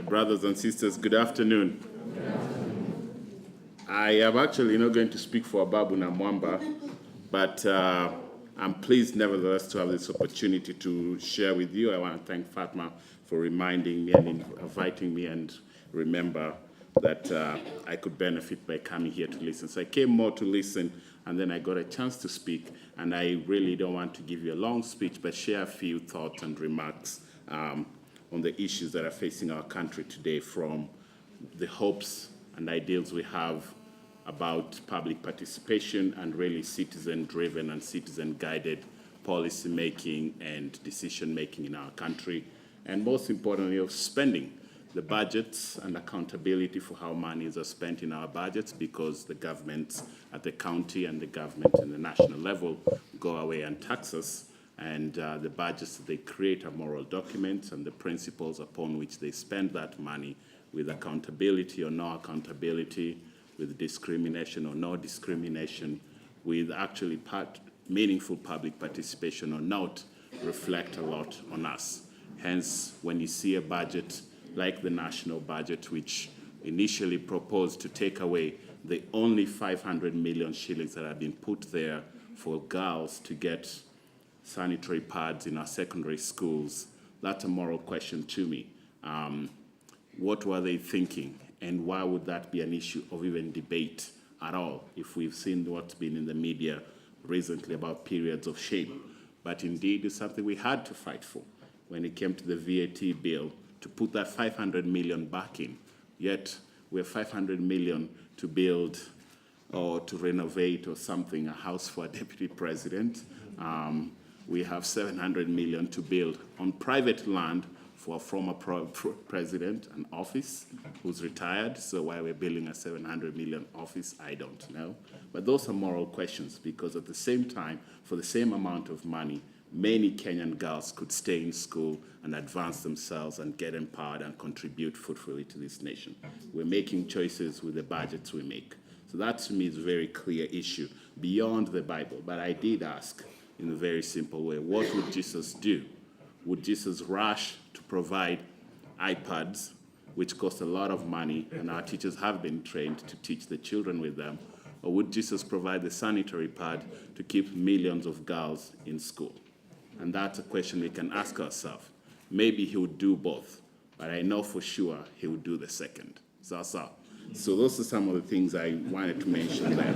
My brothers and sisters, good afternoon. I am actually not going to speak for Ababu na Mwamba, but I'm pleased nevertheless to have this opportunity to share with you. I want to thank Fatma for reminding me and inviting me, and remember that I could benefit by coming here to listen. So I came more to listen, and then I got a chance to speak, and I really don't want to give you a long speech, but share a few thoughts and remarks on the issues that are facing our country today, from the hopes and ideals we have about public participation and really citizen-driven and citizen-guided policy making and decision-making in our country, and most importantly, of spending the budgets and accountability for how monies are spent in our budgets, because the governments at the county and the government in the national level go away and tax us, and the budgets that they create are moral documents, and the principles upon which they spend that money, with accountability or no accountability, with discrimination or no discrimination, with actually meaningful public participation or not, reflect a lot on us. Hence, when you see a budget like the national budget, which initially proposed to take away the only 500 million shillings that have been put there for girls to get sanitary pads in our secondary schools, that's a moral question to me. What were they thinking? And why would that be an issue of even debate at all, if we've seen what's been in the media recently about periods of shame? But indeed, it's something we had to fight for when it came to the VAT bill, to put that 500 million back in. Yet, we have 500 million to build or to renovate or something, a house for a deputy president. We have 700 million to build on private land for a former president, an office who's retired. So why we're building a 700 million office, I don't know. But those are moral questions, because at the same time, for the same amount of money, many Kenyan girls could stay in school and advance themselves and get empowered and contribute fruitfully to this nation. We're making choices with the budgets we make. So that, to me, is a very clear issue beyond the Bible. But I did ask in a very simple way, what would Jesus do? Would Jesus rush to provide iPads, which cost a lot of money, and our teachers have been trained to teach the children with them? Or would Jesus provide the sanitary pad to keep millions of girls in school? And that's a question we can ask ourselves. Maybe he would do both, but I know for sure he would do the second. So those are some of the things I wanted to mention there.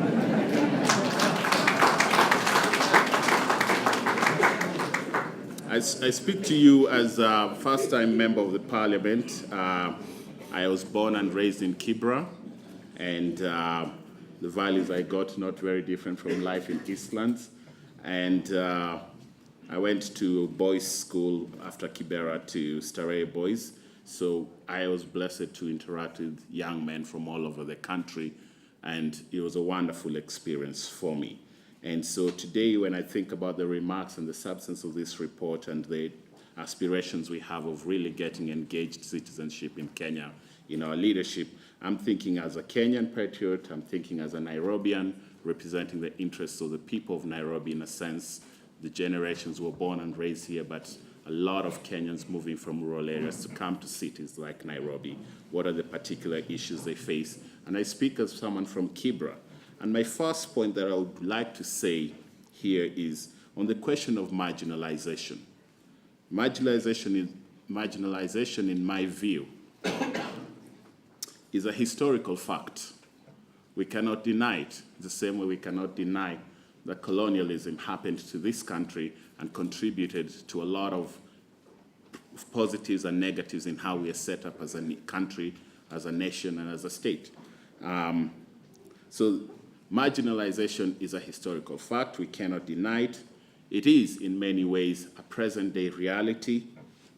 I speak to you as a first-time member of the parliament. I was born and raised in Kibra, and the values I got not very different from life in Eastlands. And I went to boys' school after Kibera to Starehe Boys. So I was blessed to interact with young men from all over the country, and it was a wonderful experience for me. And so today, when I think about the remarks and the substance of this report and the aspirations we have of really getting engaged citizenship in Kenya, in our leadership, I'm thinking as a Kenyan patriot, I'm thinking as a Nairobian, representing the interests of the people of Nairobi in a sense. The generations were born and raised here, but a lot of Kenyans moving from rural areas to come to cities like Nairobi. What are the particular issues they face? And I speak as someone from Kibra. And my first point that I would like to say here is on the question of marginalization. Marginalization, in my view, is a historical fact. We cannot deny it, the same way we cannot deny that colonialism happened to this country and contributed to a lot of positives and negatives in how we are set up as a country, as a nation, and as a state. So marginalization is a historical fact. We cannot deny it. It is, in many ways, a present-day reality,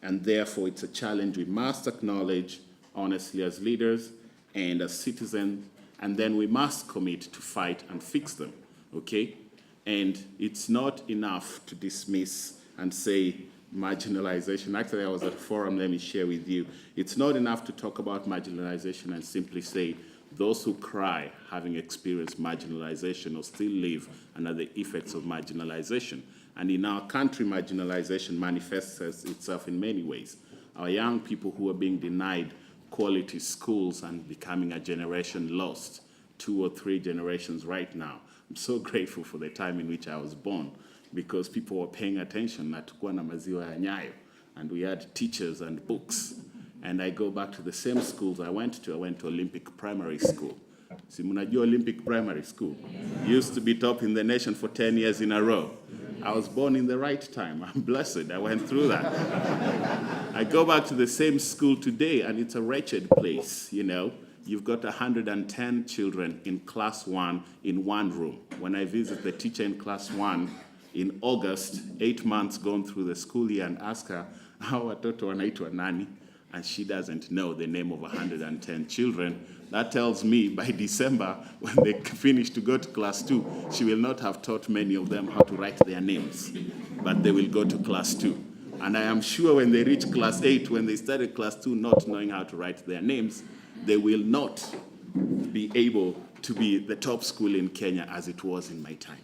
and therefore it's a challenge we must acknowledge honestly as leaders and as citizens, and then we must commit to fight and fix them, okay? And it's not enough to dismiss and say marginalization. Actually, I was at a forum, let me share with you. It's not enough to talk about marginalization and simply say those who cry having experienced marginalization or still live under the effects of marginalization. And in our country, marginalization manifests itself in many ways. Our young people who are being denied quality schools and becoming a generation lost, 2 or 3 generations right now. I'm so grateful for the time in which I was born, because people were paying attention na tukuwa na maziwa ya Nyayo, and we had teachers and books. And I go back to the same schools I went to. I went to Olympic Primary School. Si mnajua Olympic Primary School? Used to be top in the nation for 10 years in a row. I was born in the right time. I'm blessed. I went through that. I go back to the same school today, and it's a wretched place, you know. You've got 110 children in class 1 in one room. When I visit the teacher in class 1 in August, 8 months gone through the school year, and ask her, how watoto wanaitwa nani? And she doesn't know the name of 110 children. That tells me by December, when they finish to go to class 2, she will not have taught many of them how to write their names, but they will go to class 2. And I am sure when they reach class 8, when they started class 2 not knowing how to write their names, they will not be able to be the top school in Kenya as it was in my time.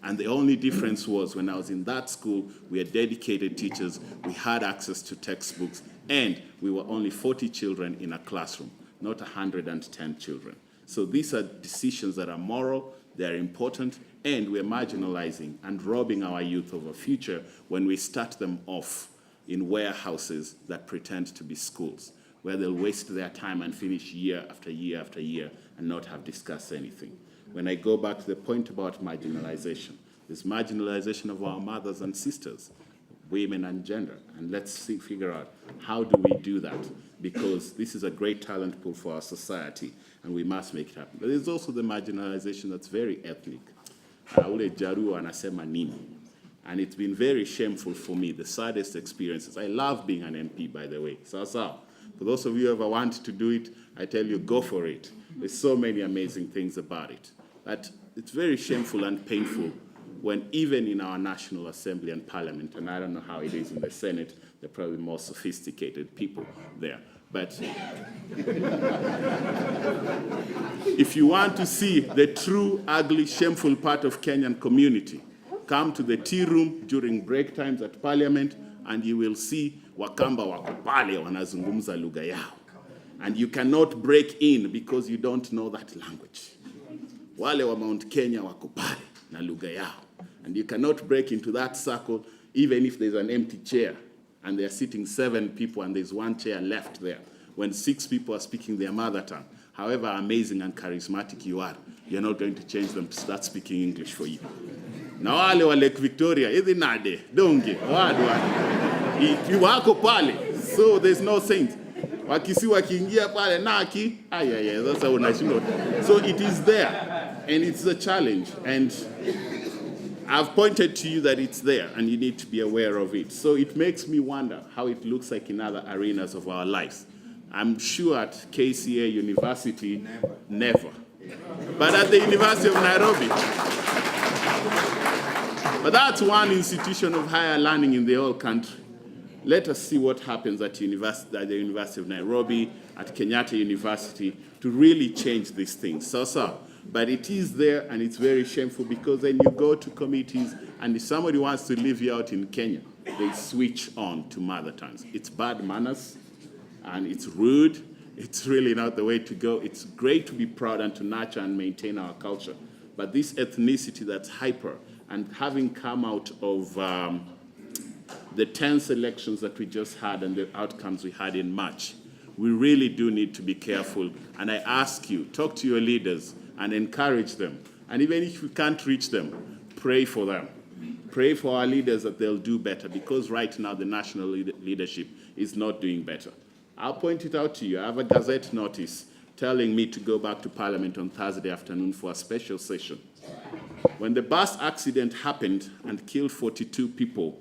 And the only difference was when I was in that school, we had dedicated teachers, we had access to textbooks, and we were only 40 children in a classroom, not 110 children. So these are decisions that are moral, they're important, and we're marginalizing and robbing our youth of a future when we start them off in warehouses that pretend to be schools, where they'll waste their time and finish year after year after year and not have discussed anything. When I go back to the point about marginalization, there's marginalization of our mothers and sisters, women and gender, and let's figure out how do we do that, because this is a great talent pool for our society, and we must make it happen. But there's also the marginalization that's very ethnic. Ule Jaru anasema nini? And it's been very shameful for me, the saddest experiences. I love being an MP, by the way. So, for those of you who ever want to do it, I tell you, go for it. There's so many amazing things about it. But it's very shameful and painful when even in our National Assembly and Parliament, and I don't know how it is in the Senate, they're probably more sophisticated people there. But if you want to see the true, ugly, shameful part of Kenyan community, come to the tea room during break times at Parliament, and you will see Wakamba wako pale wanazungumza lugha yao. And you cannot break in because you don't know that language. Wale wa Mount Kenya wako pale na lugha yao. And you cannot break into that circle even if there's an empty chair and they're sitting 7 people and there's 1 chair left there. When 6 people are speaking their mother tongue, however amazing and charismatic you are, you're not going to change them to start speaking English for you. Na wale wa Lake Victoria, hizi nade, donge, wadwa, wako pale, so there's no saint. Wakisi wakiingia pale naki, that's how unashindwa. So it is there, and it's a challenge, and I've pointed to you that it's there, and you need to be aware of it. So it makes me wonder how it looks like in other arenas of our lives. I'm sure at KCA University, never. But at the University of Nairobi, but that's one institution of higher learning in the whole country. Let us see what happens at the University of Nairobi, at Kenyatta University, to really change these things. But it is there, and it's very shameful because then you go to committees, and if somebody wants to live you out in Kenya, they switch on to mother tongues. It's bad manners, and it's rude. It's really not the way to go. It's great to be proud and to nurture and maintain our culture. But this ethnicity that's hyper, and having come out of the tense elections that we just had and the outcomes we had in March, we really do need to be careful. And I ask you, talk to your leaders and encourage them. And even if you can't reach them, pray for them. Pray for our leaders that they'll do better, because right now the national leadership is not doing better. I'll point it out to you. I have a Gazette notice telling me to go back to Parliament on Thursday afternoon for a special session. When the bus accident happened and killed 42 people,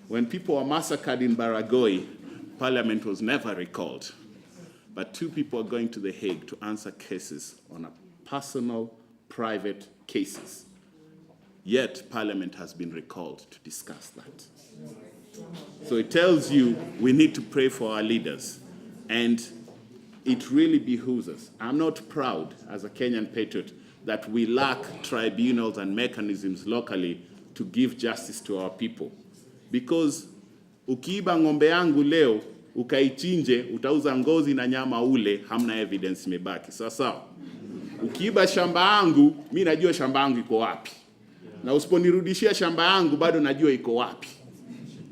when people were massacred in Baragoi, Parliament was never recalled. But 2 people are going to The Hague to answer cases on a personal, private cases. Yet, Parliament has been recalled to discuss that. So it tells you we need to pray for our leaders. And it really behooves us. I'm not proud, as a Kenyan patriot, that we lack tribunals and mechanisms locally to give justice to our people. Because ukiiba ng'ombe yangu leo, ukaichinje, utauza ngozi na nyama ule, hamna evidence imebaki. Sawa. Ukiiba shamba yangu, mimi najua shamba yangu iko wapi. Na usiponirudishia shamba yangu, bado najua iko wapi.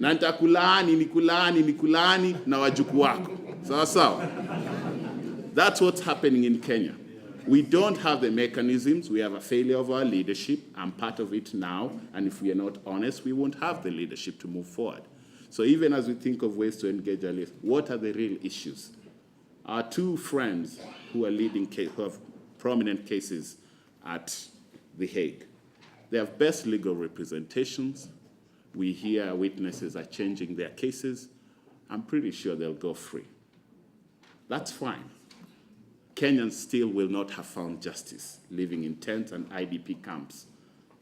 Na nitakulaani na wajukuu wako. Sawa. That's what's happening in Kenya. We don't have the mechanisms. We have a failure of our leadership. I'm part of it now. And if we are not honest, we won't have the leadership to move forward. So even as we think of ways to engage our leaders, what are the real issues? Our two friends who are who have prominent cases at The Hague, they have best legal representations. We hear witnesses are changing their cases. I'm pretty sure they'll go free. That's fine. Kenyans still will not have found justice living in tents and IDP camps.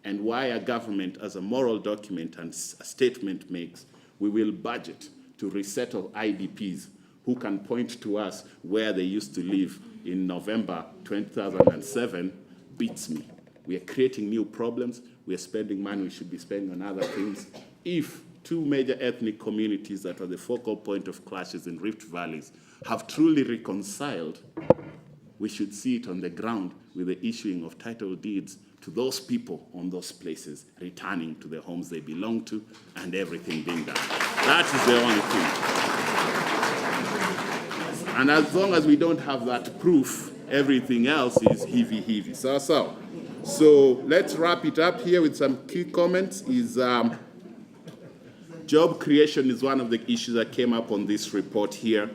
And why a government, as a moral document and a statement makes, we will budget to resettle IDPs who can point to us where they used to live in November 2007, beats me. We are creating new problems. We are spending money we should be spending on other things. If two major ethnic communities that are the focal point of clashes in Rift Valleys have truly reconciled, we should see it on the ground with the issuing of title deeds to those people on those places, returning to the homes they belong to, and everything being done. That is the only thing. And as long as we don't have that proof, everything else is heavy. So let's wrap it up here with some key comments. Job creation is one of the issues that came up on this report here.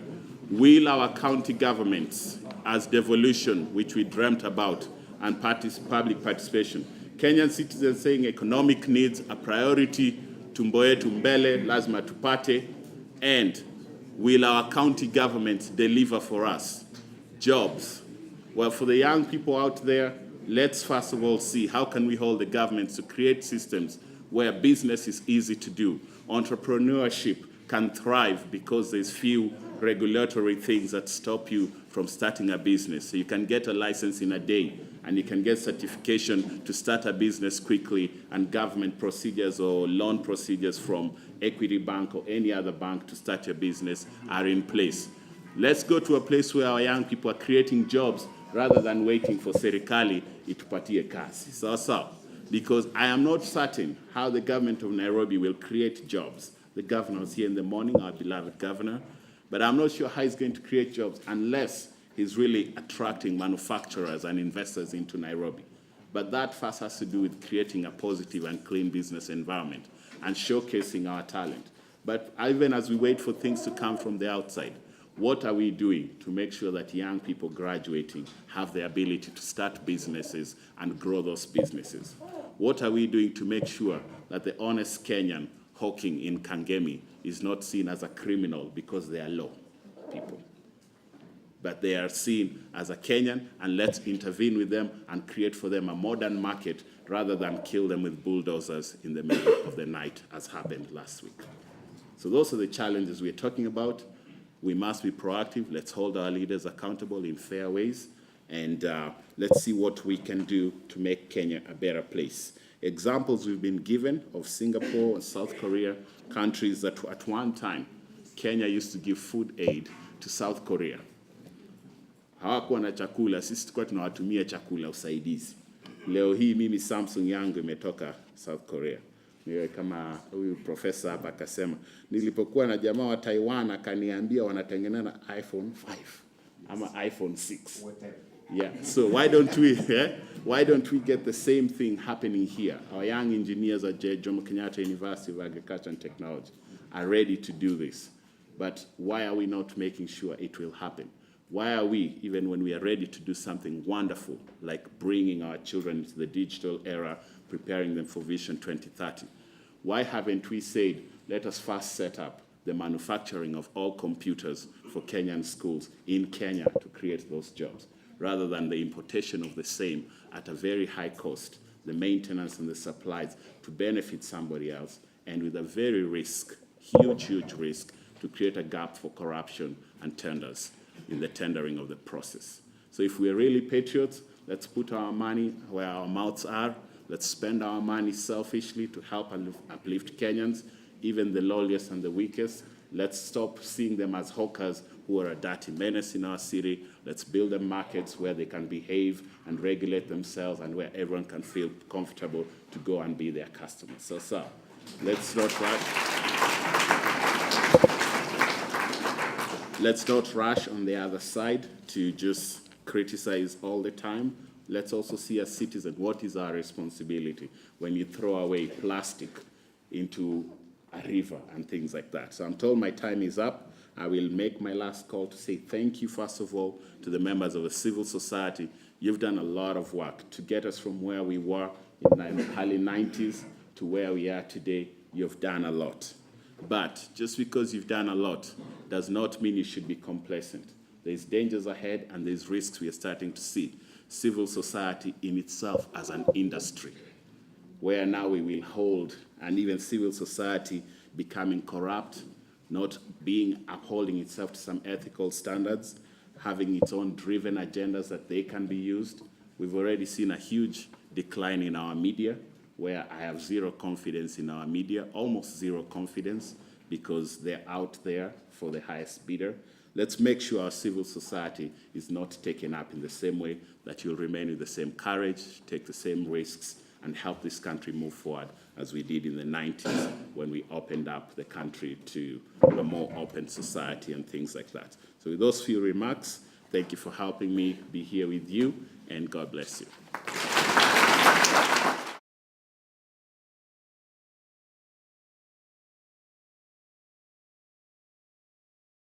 Will our county governments, as devolution, which we dreamt about, and public participation, Kenyan citizens saying economic needs a priority, tumbo yetu mbele, lazima tupate, and will our county governments deliver for us jobs? Well, for the young people out there, let's first of all see how can we hold the governments to create systems where business is easy to do. Entrepreneurship can thrive because there's few regulatory things that stop you from starting a business. So you can get a license in a day, and you can get certification to start a business quickly, and government procedures or loan procedures from Equity Bank or any other bank to start your business are in place. Let's go to a place where our young people are creating jobs rather than waiting for serikali itupatie kazi. So, because I am not certain how the government of Nairobi will create jobs. The governor was here in the morning, our beloved governor, but I'm not sure how he's going to create jobs unless he's really attracting manufacturers and investors into Nairobi. But that first has to do with creating a positive and clean business environment and showcasing our talent. But even as we wait for things to come from the outside, what are we doing to make sure that young people graduating have the ability to start businesses and grow those businesses? What are we doing to make sure that the honest Kenyan hawking in Kangemi is not seen as a criminal because they are low people, but they are seen as a Kenyan, and let's intervene with them and create for them a modern market rather than kill them with bulldozers in the middle of the night, as happened last week. So those are the challenges we're talking about. We must be proactive. Let's hold our leaders accountable in fair ways, and let's see what we can do to make Kenya a better place. Examples we've been given of Singapore and South Korea, countries that at one time, Kenya used to give food aid to South Korea. Hawakuwa na chakula, sisi tulikuwa tunawatumia chakula usaidizi. Leo hii mimi Samsung yangu imetoka South Korea. Niwe kama huyu profesa hapa akasema, nilipokuwa na jamaa wa Taiwan akaniambia wanatengeneza iPhone 5 ama iPhone 6. Yeah, so why don't we get the same thing happening here? Our young engineers at Jomo Kenyatta University of Agriculture and Technology are ready to do this. But why are we not making sure it will happen? Why are we, even when we are ready to do something wonderful, like bringing our children into the digital era, preparing them for Vision 2030, why haven't we said, let us first set up the manufacturing of all computers for Kenyan schools in Kenya to create those jobs, rather than the importation of the same at a very high cost, the maintenance and the supplies to benefit somebody else, and with a very huge risk to create a gap for corruption and tenders in the tendering of the process. So if we're really patriots, let's put our money where our mouths are. Let's spend our money selfishly to help and uplift Kenyans, even the lowliest and the weakest, Let's stop seeing them as hawkers who are a dirty menace in our city. Let's build them markets where they can behave and regulate themselves and where everyone can feel comfortable to go and be their customers. So, sir, let's not rush. Let's not rush on the other side to just criticize all the time. Let's also see as citizens what is our responsibility when you throw away plastic into a river and things like that. So I'm told my time is up. I will make my last call to say thank you, first of all, to the members of the civil society. You've done a lot of work to get us from where we were in the early 90s to where we are today. You've done a lot. But just because you've done a lot does not mean you should be complacent. There's dangers ahead and there's risks we are starting to see. Civil society in itself as an industry, where now we will hold, and even civil society becoming corrupt, not upholding itself to some ethical standards, having its own driven agendas that they can be used. We've already seen a huge decline in our media, where I have zero confidence in our media, almost zero confidence, because they're out there for the highest bidder. Let's make sure our civil society is not taken up in the same way, that you'll remain with the same courage, take the same risks, and help this country move forward as we did in the 90s when we opened up the country to a more open society and things like that. So with those few remarks, thank you for helping me be here with you, and God bless you.